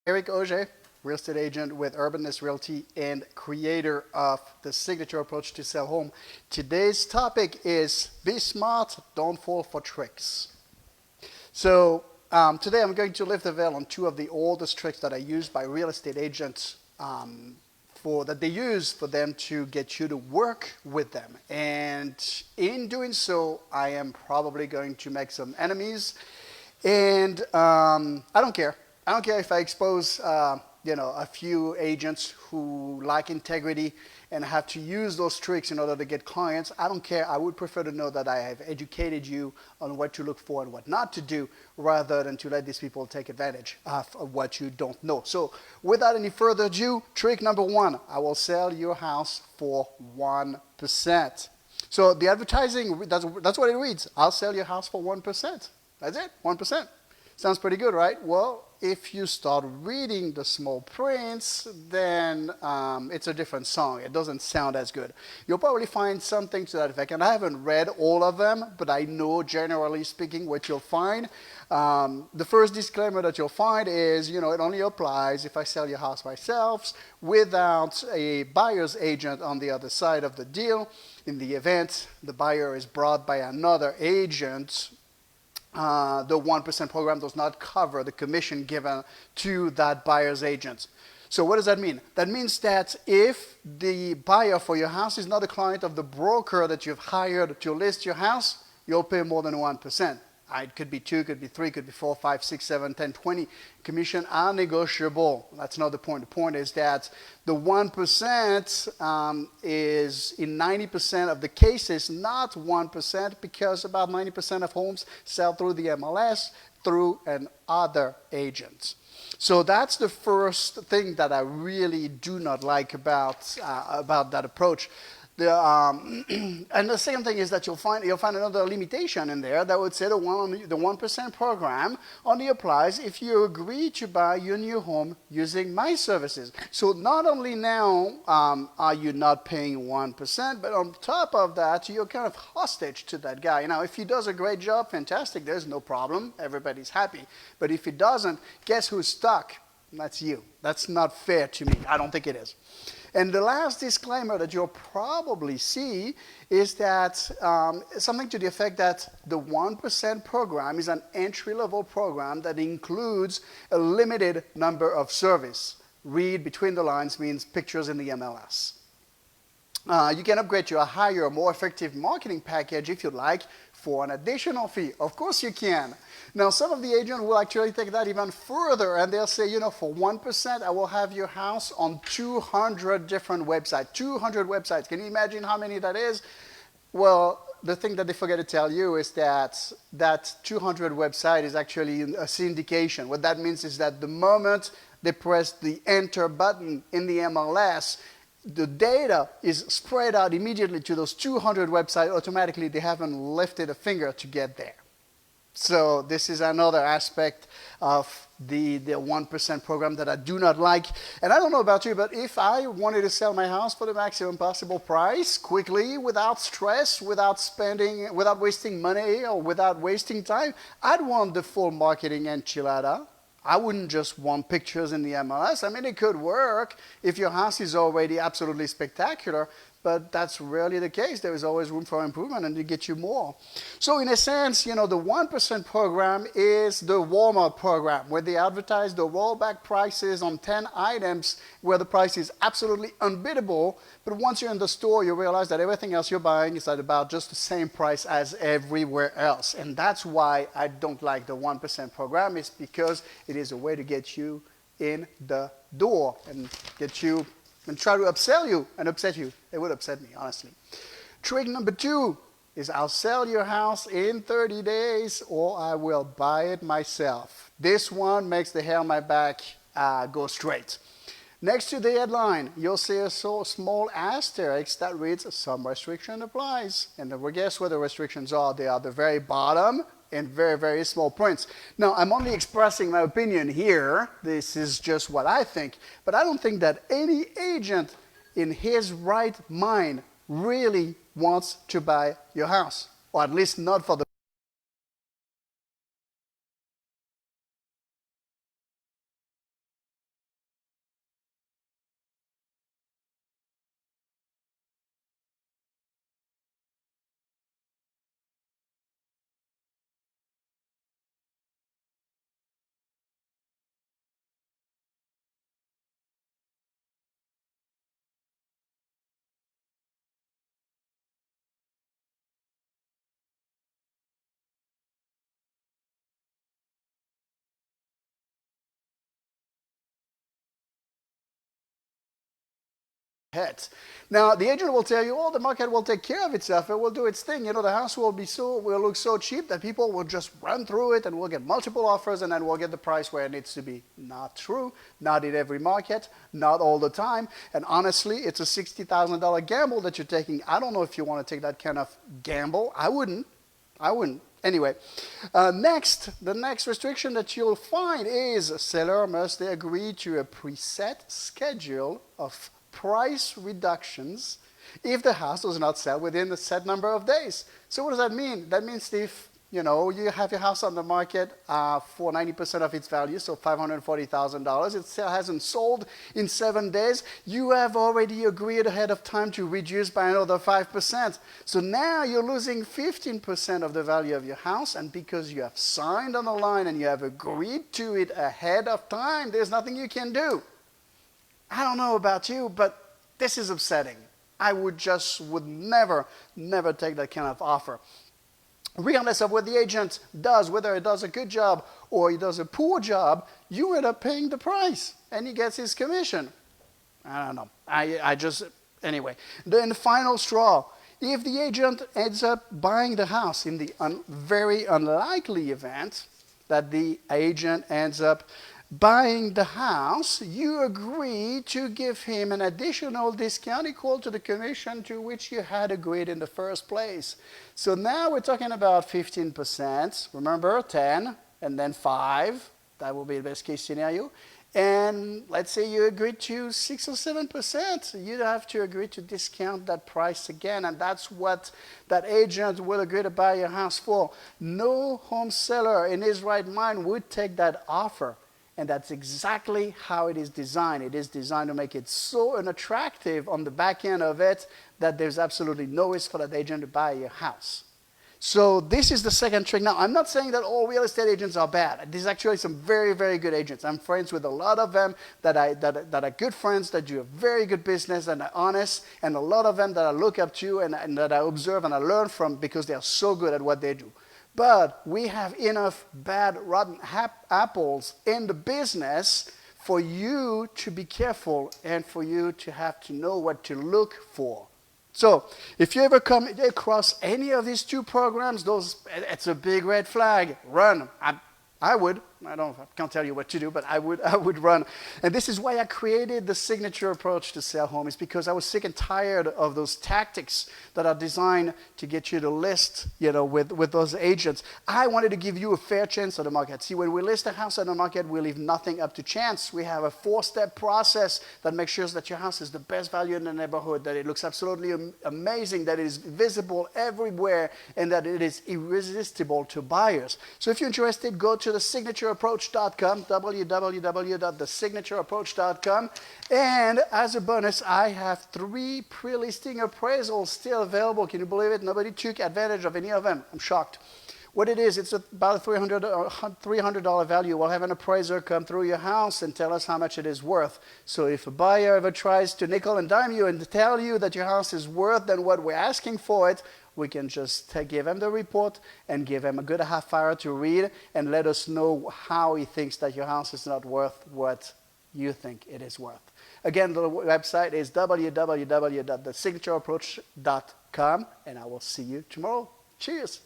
Eric Auger, real estate agent with Urbanness Realty and creator of the signature approach to sell home. Today's topic is be smart, don't fall for tricks. So today I'm going to lift the veil on two of the oldest tricks that are used by real estate agents that they use for them to get you to work with them. And in doing so, I am probably going to make some enemies. And I don't care. I don't care if I expose a few agents who lack integrity and have to use those tricks in order to get clients. I don't care. I would prefer to know that I have educated you on what to look for and what not to do, rather than to let these people take advantage of what you don't know. So without any further ado, trick number one, I will sell your house for 1%. So the advertising, that's what it reads. I'll sell your house for 1%. That's it, 1%. Sounds pretty good, right? Well, if you start reading the small prints, then it's a different song. It doesn't sound as good. You'll probably find something to that effect. And I haven't read all of them, but I know, generally speaking, what you'll find. The first disclaimer that you'll find is, it only applies if I sell your house myself without a buyer's agent on the other side of the deal. In the event the buyer is brought by another agent, the 1% program does not cover the commission given to that buyer's agent. So what does that mean? That means that if the buyer for your house is not a client of the broker that you've hired to list your house, you'll pay more than 1%. It could be 2, could be 3, could be 4, 5, 6, 7, 10, 20. Commission are negotiable. That's not the point. The point is that the 1% is in 90% of the cases not 1%, because about 90% of homes sell through the MLS through an other agent. So that's the first thing that I really do not like about that approach. And the second thing is that you'll find another limitation in there that would say the 1% program only applies if you agree to buy your new home using my services. So not only now are you not paying 1%, but on top of that, you're kind of hostage to that guy. Now, if he does a great job, fantastic, there's no problem, everybody's happy. But if he doesn't, guess who's stuck? That's you. That's not fair to me. I don't think it is. And the last disclaimer that you'll probably see is that something to the effect that the 1% program is an entry-level program that includes a limited number of services. Read between the lines means pictures in the MLS. You can upgrade to a higher, more effective marketing package if you'd like for an additional fee. Of course you can. Now, some of the agents will actually take that even further, and they'll say, for 1%, I will have your house on 200 different websites. 200 websites. Can you imagine how many that is? Well, the thing that they forget to tell you is that that 200 website is actually a syndication. What that means is that the moment they press the enter button in the MLS, the data is spread out immediately to those 200 websites. Automatically, they haven't lifted a finger to get there. So this is another aspect of the 1% program that I do not like. And I don't know about you, but if I wanted to sell my house for the maximum possible price, quickly, without stress, without wasting money, or without wasting time, I'd want the full marketing enchilada. I wouldn't just want pictures in the MLS. I mean, it could work if your house is already absolutely spectacular, but that's rarely the case. There is always room for improvement, and to get you more. So in a sense, the 1% program is the Walmart program, where they advertise the rollback prices on 10 items where the price is absolutely unbiddable. But once you're in the store, you realize that everything else you're buying is at about just the same price as everywhere else. And that's why I don't like the 1% program. It's because it is a way to get you in the door and get you and try to upsell you and upset you. It would upset me, honestly. Trick number 2 is I'll sell your house in 30 days or I will buy it myself. This one makes the hair on my back go straight. Next to the headline, you'll see a small asterisk that reads, some restriction applies. And guess what the restrictions are? They are the very bottom in very, very small prints. Now, I'm only expressing my opinion here. This is just what I think. But I don't think that any agent in his right mind really wants to buy your house, or at least not for the hit. Now, the agent will tell you, oh, the market will take care of itself. It will do its thing. You know, the house will look so cheap that people will just run through it and we'll get multiple offers and then we'll get the price where it needs to be. Not true. Not in every market. Not all the time. And honestly, it's a $60,000 gamble that you're taking. I don't know if you want to take that kind of gamble. I wouldn't. Anyway, the next restriction that you'll find is a seller must agree to a preset schedule of price reductions if the house does not sell within a set number of days. So what does that mean? That means if you have your house on the market for 90% of its value, so $540,000, it still hasn't sold in 7 days, you have already agreed ahead of time to reduce by another 5%. So now you're losing 15% of the value of your house, and because you have signed on the line and you have agreed to it ahead of time, there's nothing you can do. I don't know about you, but this is upsetting. I would never take that kind of offer. Regardless of what the agent does, whether he does a good job or he does a poor job, you end up paying the price and he gets his commission. I don't know. Anyway. Then the final straw. If the agent ends up buying the house in the very unlikely event that the agent ends up buying the house, you agree to give him an additional discount equal to the commission to which you had agreed in the first place. So now we're talking about 15%. Remember, 10 and then 5. That will be the best case scenario. And let's say you agreed to 6 or 7%. You'd have to agree to discount that price again, and that's what that agent will agree to buy your house for. No home seller in his right mind would take that offer. And that's exactly how it is designed. It is designed to make it so unattractive on the back end of it that there's absolutely no risk for that agent to buy your house. So this is the second trick. Now, I'm not saying that all real estate agents are bad. There's actually some very, very good agents. I'm friends with a lot of them that are good friends, that do a very good business and are honest, and a lot of them that I look up to and that I observe and I learn from because they are so good at what they do. But we have enough bad, rotten apples in the business for you to be careful and for you to have to know what to look for. So if you ever come across any of these two programs, it's a big red flag. Run. I would. I can't tell you what to do, but I would run. And this is why I created the signature approach to sell home. It's because I was sick and tired of those tactics that are designed to get you to list, with those agents. I wanted to give you a fair chance on the market. See, when we list a house on the market, we leave nothing up to chance. We have a 4-step process that makes sure that your house is the best value in the neighborhood, that it looks absolutely amazing, that it is visible everywhere, and that it is irresistible to buyers. So if you're interested, go to the signatureapproach.com, www.thesignatureapproach.com. And as a bonus, I have 3 pre-listing appraisals still available. Can you believe it? Nobody took advantage of any of them. I'm shocked. What it is, it's about a $300 value. We'll have an appraiser come through your house and tell us how much it is worth. So if a buyer ever tries to nickel and dime you and tell you that your house is worth than what we're asking for it, we can just give him the report and give him a good half hour to read and let us know how he thinks that your house is not worth what you think it is worth. Again, the website is www.thesignatureapproach.com, and I will see you tomorrow. Cheers.